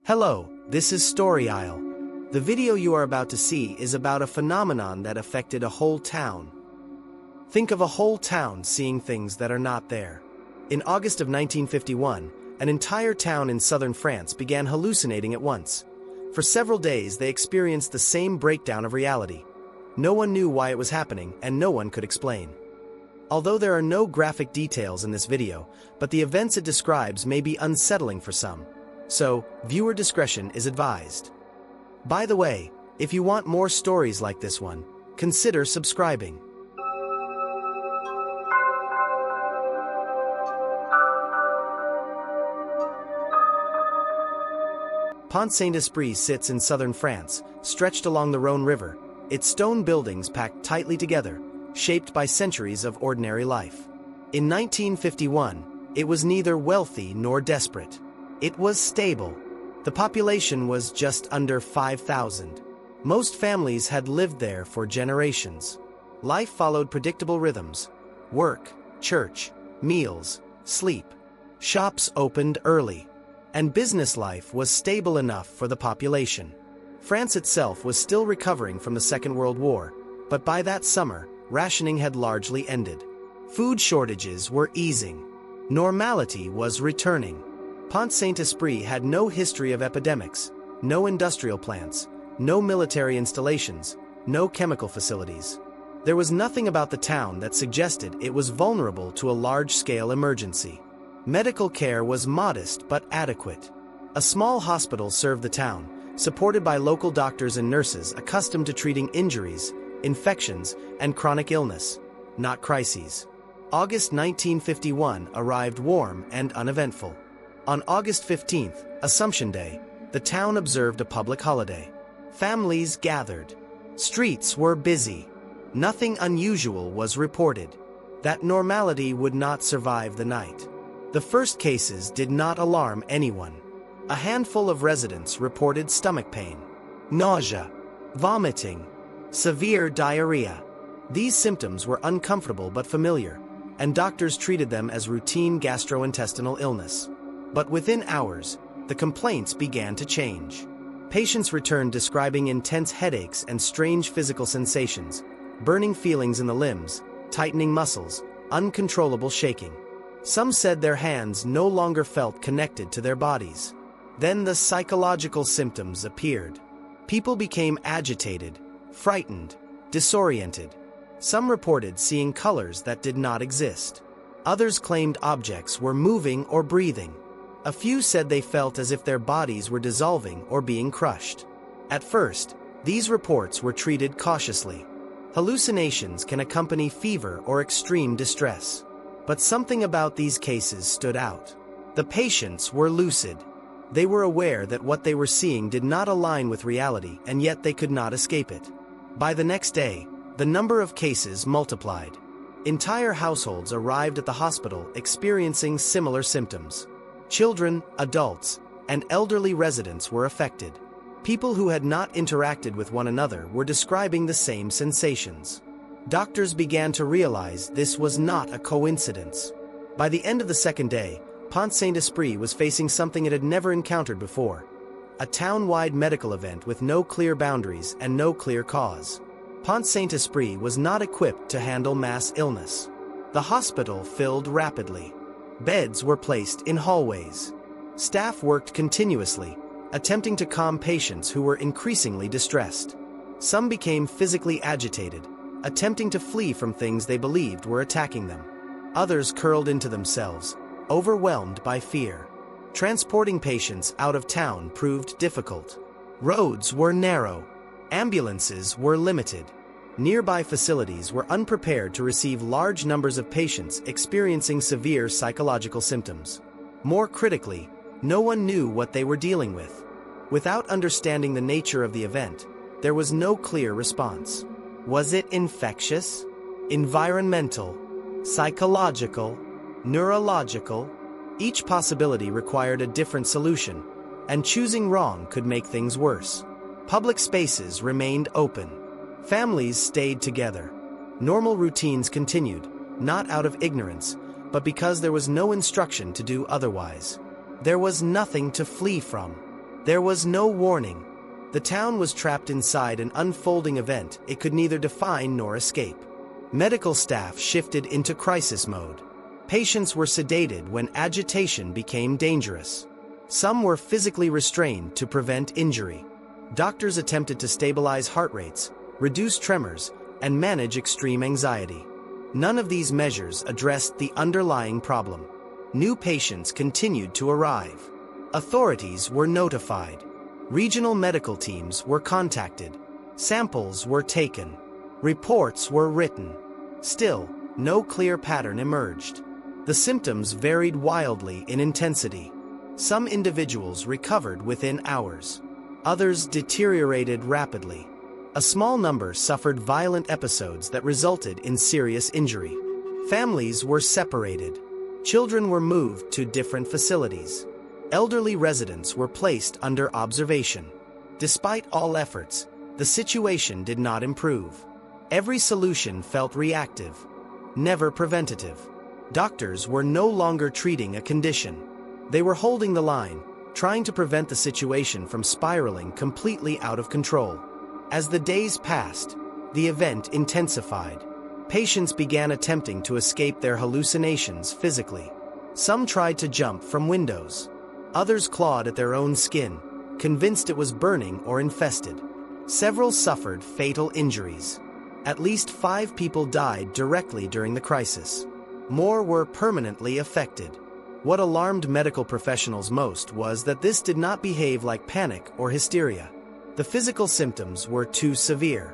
Hello, this is Story Isle. The video you are about to see is about a phenomenon that affected a whole town. Think of a whole town seeing things that are not there. In August of 1951, an entire town in southern France began hallucinating at once. For several days they experienced the same breakdown of reality. No one knew why it was happening, and no one could explain. Although there are no graphic details in this video, but the events it describes may be unsettling for some. So, viewer discretion is advised. By the way, if you want more stories like this one, consider subscribing. Pont-Saint-Esprit sits in southern France, stretched along the Rhône River, its stone buildings packed tightly together, shaped by centuries of ordinary life. In 1951, it was neither wealthy nor desperate. It was stable. The population was just under 5,000. Most families had lived there for generations. Life followed predictable rhythms: work, church, meals, sleep. Shops opened early, and business life was stable enough for the population. France itself was still recovering from the Second World War, but by that summer, rationing had largely ended. Food shortages were easing. Normality was returning. Pont-Saint-Esprit had no history of epidemics, no industrial plants, no military installations, no chemical facilities. There was nothing about the town that suggested it was vulnerable to a large-scale emergency. Medical care was modest but adequate. A small hospital served the town, supported by local doctors and nurses accustomed to treating injuries, infections, and chronic illness, not crises. August 1951 arrived warm and uneventful. On August 15th, Assumption Day, the town observed a public holiday. Families gathered. Streets were busy. Nothing unusual was reported. That normality would not survive the night. The first cases did not alarm anyone. A handful of residents reported stomach pain, nausea, vomiting, severe diarrhea. These symptoms were uncomfortable but familiar, and doctors treated them as routine gastrointestinal illness. But within hours, the complaints began to change. Patients returned describing intense headaches and strange physical sensations, burning feelings in the limbs, tightening muscles, uncontrollable shaking. Some said their hands no longer felt connected to their bodies. Then the psychological symptoms appeared. People became agitated, frightened, disoriented. Some reported seeing colors that did not exist. Others claimed objects were moving or breathing. A few said they felt as if their bodies were dissolving or being crushed. At first, these reports were treated cautiously. Hallucinations can accompany fever or extreme distress. But something about these cases stood out. The patients were lucid. They were aware that what they were seeing did not align with reality, and yet they could not escape it. By the next day, the number of cases multiplied. Entire households arrived at the hospital experiencing similar symptoms. Children, adults, and elderly residents were affected. People who had not interacted with one another were describing the same sensations. Doctors began to realize this was not a coincidence. By the end of the second day, Pont-Saint-Esprit was facing something it had never encountered before: a town-wide medical event with no clear boundaries and no clear cause. Pont-Saint-Esprit was not equipped to handle mass illness. The hospital filled rapidly. Beds were placed in hallways. Staff worked continuously, attempting to calm patients who were increasingly distressed. Some became physically agitated, attempting to flee from things they believed were attacking them. Others curled into themselves, overwhelmed by fear. Transporting patients out of town proved difficult. Roads were narrow. Ambulances were limited. Nearby facilities were unprepared to receive large numbers of patients experiencing severe psychological symptoms. More critically, no one knew what they were dealing with. Without understanding the nature of the event, there was no clear response. Was it infectious, environmental, psychological, neurological? Each possibility required a different solution, and choosing wrong could make things worse. Public spaces remained open. Families stayed together. Normal routines continued, not out of ignorance, but because there was no instruction to do otherwise. There was nothing to flee from. There was no warning. The town was trapped inside an unfolding event it could neither define nor escape. Medical staff shifted into crisis mode. Patients were sedated when agitation became dangerous. Some were physically restrained to prevent injury. Doctors attempted to stabilize heart rates, reduce tremors, and manage extreme anxiety. None of these measures addressed the underlying problem. New patients continued to arrive. Authorities were notified. Regional medical teams were contacted. Samples were taken. Reports were written. Still, no clear pattern emerged. The symptoms varied wildly in intensity. Some individuals recovered within hours. Others deteriorated rapidly. A small number suffered violent episodes that resulted in serious injury. Families were separated. Children were moved to different facilities. Elderly residents were placed under observation. Despite all efforts, the situation did not improve. Every solution felt reactive, never preventative. Doctors were no longer treating a condition. They were holding the line, trying to prevent the situation from spiraling completely out of control. As the days passed, the event intensified. Patients began attempting to escape their hallucinations physically. Some tried to jump from windows. Others clawed at their own skin, convinced it was burning or infested. Several suffered fatal injuries. At least 5 people died directly during the crisis. More were permanently affected. What alarmed medical professionals most was that this did not behave like panic or hysteria. The physical symptoms were too severe.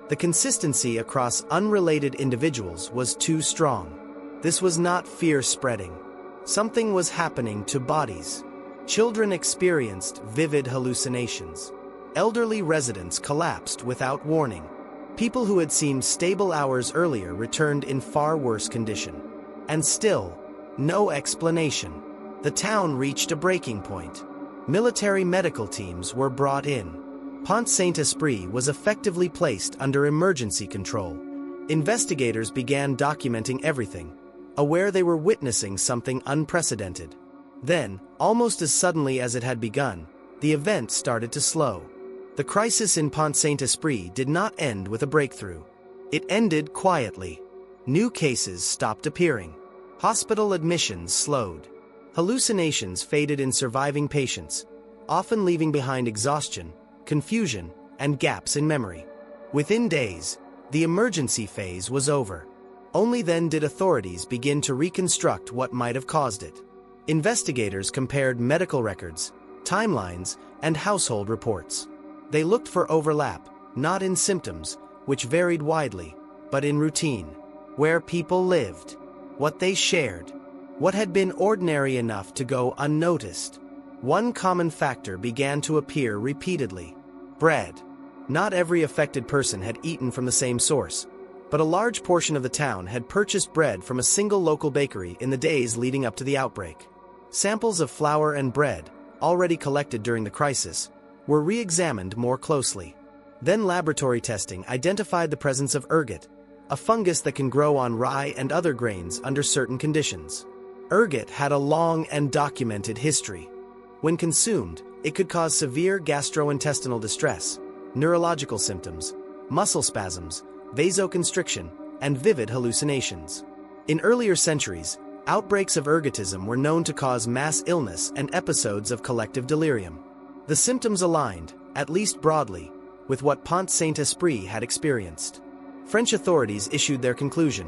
The consistency across unrelated individuals was too strong. This was not fear spreading. Something was happening to bodies. Children experienced vivid hallucinations. Elderly residents collapsed without warning. People who had seemed stable hours earlier returned in far worse condition. And still, no explanation. The town reached a breaking point. Military medical teams were brought in. Pont-Saint-Esprit was effectively placed under emergency control. Investigators began documenting everything, aware they were witnessing something unprecedented. Then, almost as suddenly as it had begun, the event started to slow. The crisis in Pont-Saint-Esprit did not end with a breakthrough. It ended quietly. New cases stopped appearing. Hospital admissions slowed. Hallucinations faded in surviving patients, often leaving behind exhaustion, confusion, and gaps in memory. Within days, the emergency phase was over. Only then did authorities begin to reconstruct what might have caused it. Investigators compared medical records, timelines, and household reports. They looked for overlap, not in symptoms, which varied widely, but in routine, where people lived, what they shared, what had been ordinary enough to go unnoticed. One common factor began to appear repeatedly: bread. Not every affected person had eaten from the same source, but a large portion of the town had purchased bread from a single local bakery in the days leading up to the outbreak. Samples of flour and bread, already collected during the crisis, were re-examined more closely. Then laboratory testing identified the presence of ergot, a fungus that can grow on rye and other grains under certain conditions. Ergot had a long and documented history. When consumed, it could cause severe gastrointestinal distress, neurological symptoms, muscle spasms, vasoconstriction, and vivid hallucinations. In earlier centuries, outbreaks of ergotism were known to cause mass illness and episodes of collective delirium. The symptoms aligned, at least broadly, with what Pont-Saint-Esprit had experienced. French authorities issued their conclusion.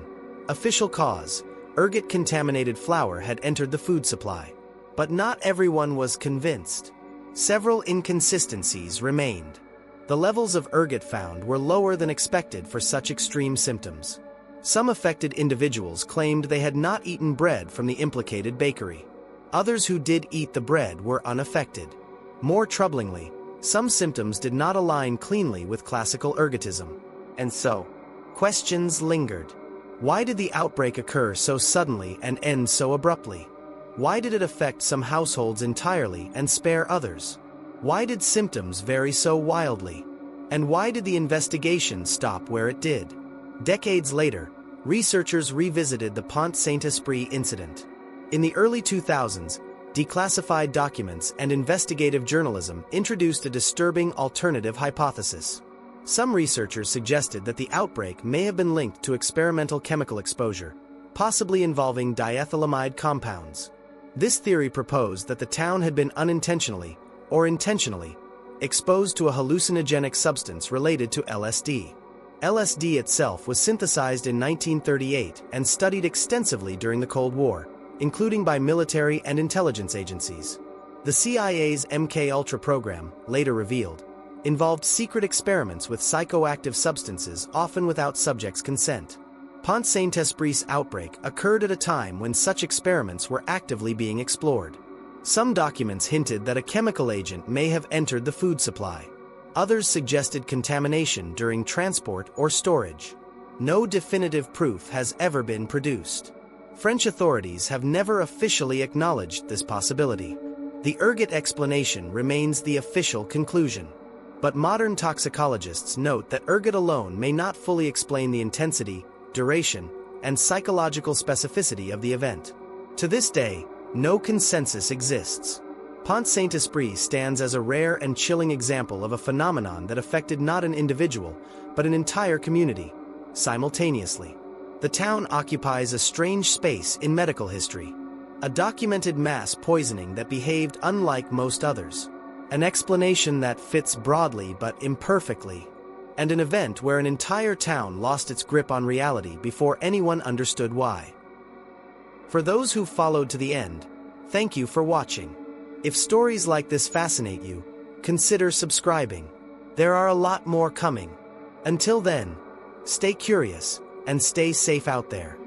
Official cause: ergot-contaminated flour had entered the food supply. But not everyone was convinced. Several inconsistencies remained. The levels of ergot found were lower than expected for such extreme symptoms. Some affected individuals claimed they had not eaten bread from the implicated bakery. Others who did eat the bread were unaffected. More troublingly, some symptoms did not align cleanly with classical ergotism. And so, questions lingered. Why did the outbreak occur so suddenly and end so abruptly? Why did it affect some households entirely and spare others? Why did symptoms vary so wildly? And why did the investigation stop where it did? Decades later, researchers revisited the Pont-Saint-Esprit incident. In the early 2000s, declassified documents, and investigative journalism introduced a disturbing alternative hypothesis. Some researchers suggested that the outbreak may have been linked to experimental chemical exposure, possibly involving diethylamide compounds. This theory proposed that the town had been unintentionally, or intentionally, exposed to a hallucinogenic substance related to LSD. LSD itself was synthesized in 1938 and studied extensively during the Cold War, including by military and intelligence agencies. The CIA's MK-Ultra program, later revealed, involved secret experiments with psychoactive substances, often without subjects' consent. Pont-Saint-Esprit's outbreak occurred at a time when such experiments were actively being explored. Some documents hinted that a chemical agent may have entered the food supply. Others suggested contamination during transport or storage. No definitive proof has ever been produced. French authorities have never officially acknowledged this possibility. The ergot explanation remains the official conclusion. But modern toxicologists note that ergot alone may not fully explain the intensity, duration, and psychological specificity of the event. To this day, no consensus exists. Pont-Saint-Esprit stands as a rare and chilling example of a phenomenon that affected not an individual, but an entire community, simultaneously. The town occupies a strange space in medical history. A documented mass poisoning that behaved unlike most others. An explanation that fits broadly but imperfectly. And an event where an entire town lost its grip on reality before anyone understood why. For those who followed to the end, thank you for watching. If stories like this fascinate you, consider subscribing. There are a lot more coming. Until then, stay curious and stay safe out there.